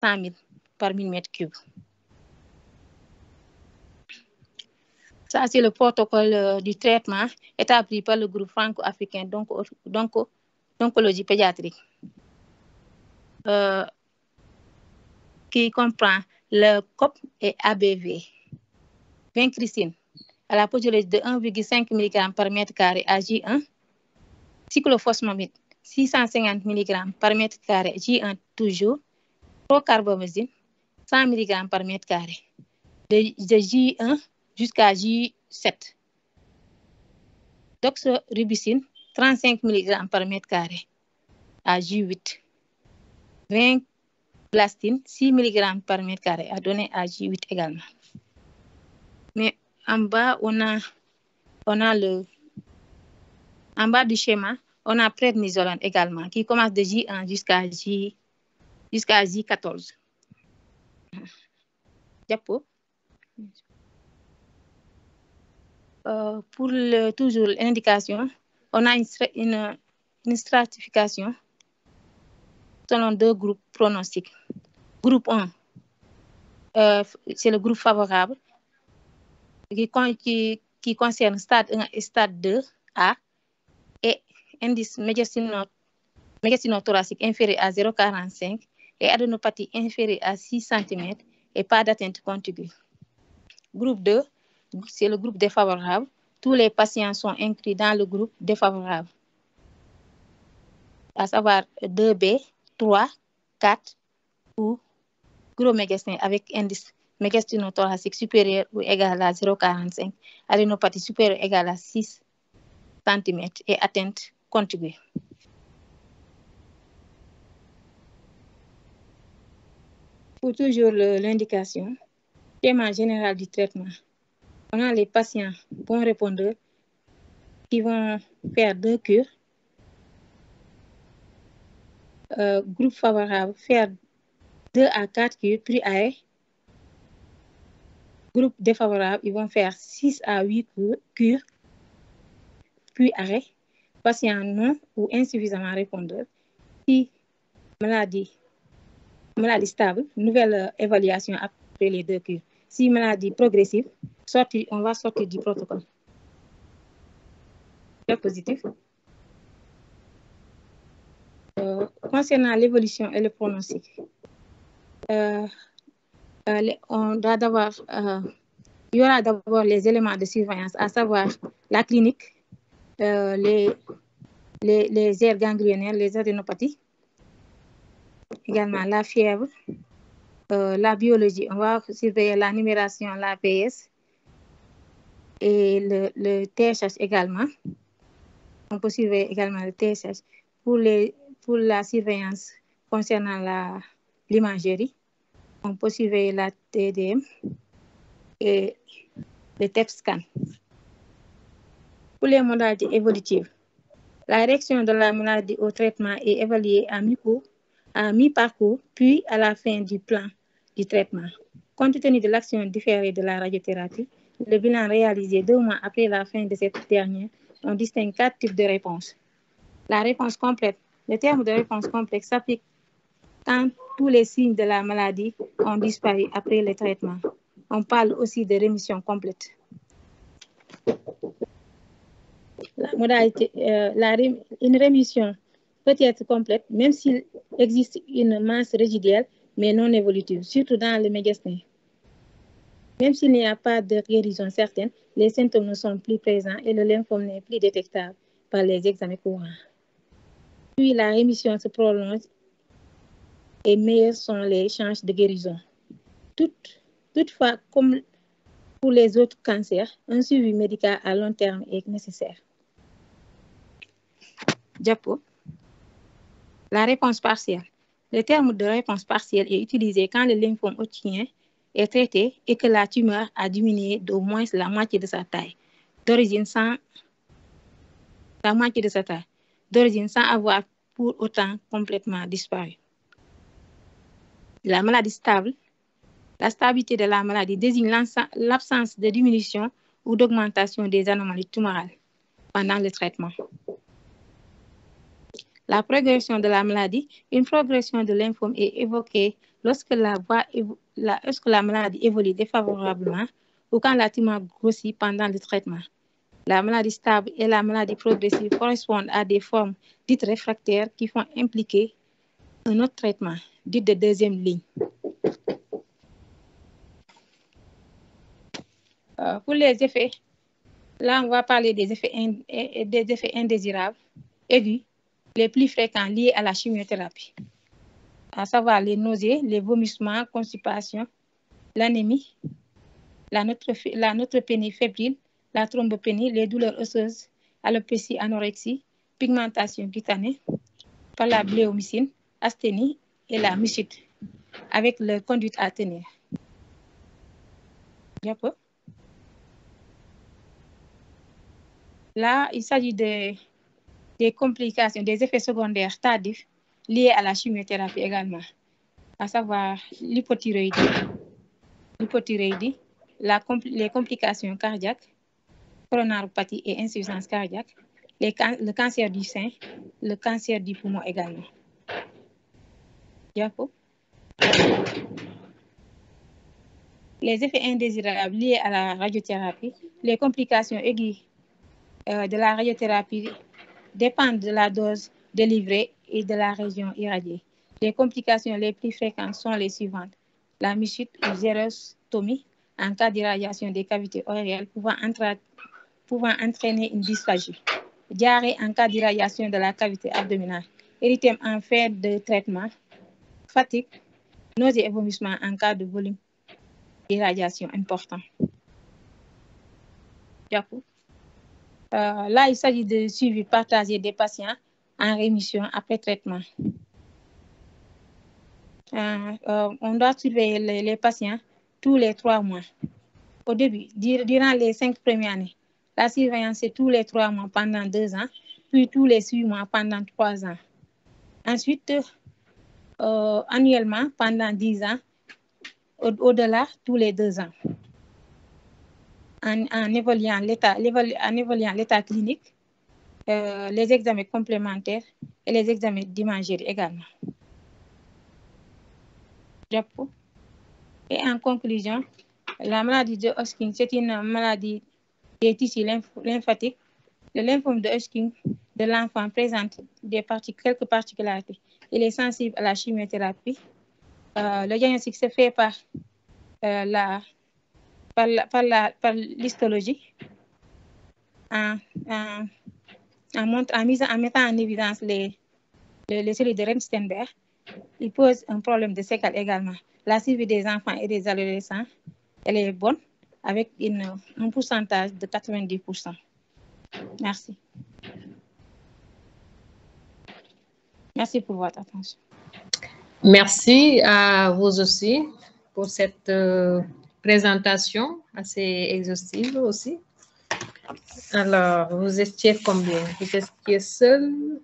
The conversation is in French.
100 000 par millimètre cube. Ça, c'est le protocole du traitement établi par le groupe franco-africain d'oncologie pédiatrique, qui comprend le COP et ABV. Vincrisine à la posologie de 1,5 mg par mètre carré à J1, cyclophosphamide 650 mg par mètre carré J1 toujours, procarbamazine 100 mg par mètre carré, de J1 jusqu'à J7. Doxorubicine 35 mg par mètre carré à J8. Vinblastine 6 mg par mètre carré à donner à J8 également. Mais en bas, on a en bas du schéma, on a prednisolone également, qui commence de J1 jusqu'à J14. Diapo. Pour toujours l'indication, on a une stratification selon 2 groupes pronostiques. Groupe 1, c'est le groupe favorable qui concerne stade 1 et stade 2A et indice médiastino-thoracique inférieur à 0,45 et adénopathie inférieure à 6 cm et pas d'atteinte contiguë. Groupe 2, c'est le groupe défavorable. Tous les patients sont inclus dans le groupe défavorable, à savoir 2B, 3, 4 ou gros médiastin avec indice médiastino-thoracique supérieur ou égal à 0,45, adénopathie supérieure ou égale à 6 cm et atteinte contiguë. Pour toujours l'indication, schéma général du traitement, on a les patients bons répondeurs qui vont faire 2 cures. Groupe favorable, faire 2 à 4 cures, puis arrêt. Groupe défavorable, ils vont faire 6 à 8 cures, puis arrêt. Patient non ou insuffisamment répondeur. Si maladie stable, nouvelle évaluation après les 2 cures. Si maladie progressive, on va sortir du protocole. Positif. Concernant l'évolution et le pronostic, on doit d'abord, il y aura d'abord les éléments de surveillance, à savoir la clinique, les aires ganglionnaires, les adénopathies, également la fièvre, la biologie. On va surveiller la numération, l'APS et le TSH également. On peut surveiller également le TSH pour la surveillance concernant l'imagerie. On peut surveiller la TDM et le TEP scan. Pour les modalités évolutives, la réaction de la maladie au traitement est évaluée à mi-parcours, puis à la fin du plan du traitement. Compte tenu de l'action différée de la radiothérapie, le bilan réalisé 2 mois après la fin de cette dernière, on distingue 4 types de réponses. La réponse complète. Le terme de réponse complète s'applique quand tous les signes de la maladie ont disparu après le traitement. On parle aussi de rémission complète. La modalité, une rémission peut être complète même s'il existe une masse résiduelle mais non évolutive, surtout dans le médiastin. Même s'il n'y a pas de guérison certaine, les symptômes ne sont plus présents et le lymphome n'est plus détectable par les examens courants. Puis la rémission se prolonge et meilleurs sont les chances de guérison. Toutefois, comme pour les autres cancers, un suivi médical à long terme est nécessaire. Diapo. La réponse partielle. Le terme de réponse partielle est utilisé quand le lymphome hodgkinien est traité et que la tumeur a diminué d'au moins la moitié de sa taille, d'origine sans avoir pour autant complètement disparu. La maladie stable. La stabilité de la maladie désigne l'absence de diminution ou d'augmentation des anomalies tumorales pendant le traitement. La progression de la maladie, une progression de lymphome est évoquée lorsque la maladie évolue défavorablement ou quand la tumeur grossit pendant le traitement. La maladie stable et la maladie progressive correspondent à des formes dites réfractaires qui font impliquer un autre traitement, dit de deuxième ligne. Pour les effets, là, on va parler des effets indésirables aigus, les plus fréquents liés à la chimiothérapie, à savoir les nausées, les vomissements, constipation, l'anémie, la neutropénie fébrile, la thrombopénie, les douleurs osseuses, alopécie, anorexie, pigmentation cutanée, par la bléomycine, asthénie et la mycite, avec le conduite à tenir. Là, il s'agit des complications, des effets secondaires tardifs liés à la chimiothérapie également, à savoir l'hypothyroïdie, les complications cardiaques, coronaropathie et insuffisance cardiaque, le cancer du sein, le cancer du poumon également. Les effets indésirables liés à la radiothérapie, les complications aiguës de la radiothérapie dépendent de la dose délivrée et de la région irradiée. Les complications les plus fréquentes sont les suivantes: la mycite ou xérostomie en cas d'irradiation des cavités oréales pouvant entraîner une dysphagie, diarrhée en cas d'irradiation de la cavité abdominale, érythème en fin de traitement, fatigue, nausées et vomissements en cas de volume d'irradiation important. Là, il s'agit de suivi partagé des patients en rémission après traitement. On doit surveiller les patients tous les 3 mois. Au début, durant les 5 premières années, la surveillance est tous les 3 mois pendant 2 ans, puis tous les 6 mois pendant 3 ans. Ensuite, annuellement pendant 10 ans, au-delà tous les 2 ans. En évaluant l'état clinique, les examens complémentaires et les examens d'imagerie également. Et en conclusion, la maladie de Hodgkin, c'est une maladie des tissus lymphatiques. Le lymphome de Hodgkin de l'enfant présente quelques particularités. Il est sensible à la chimiothérapie. Le diagnostic se fait par l'histologie en mettant en évidence les cellules de Renstenberg. Il pose un problème de séquelles également. La survie des enfants et des adolescents, elle est bonne avec un pourcentage de 90%. Merci. Merci pour votre attention. Merci à vous aussi pour cette présentation assez exhaustive aussi. Alors, vous étiez combien? Vous étiez seul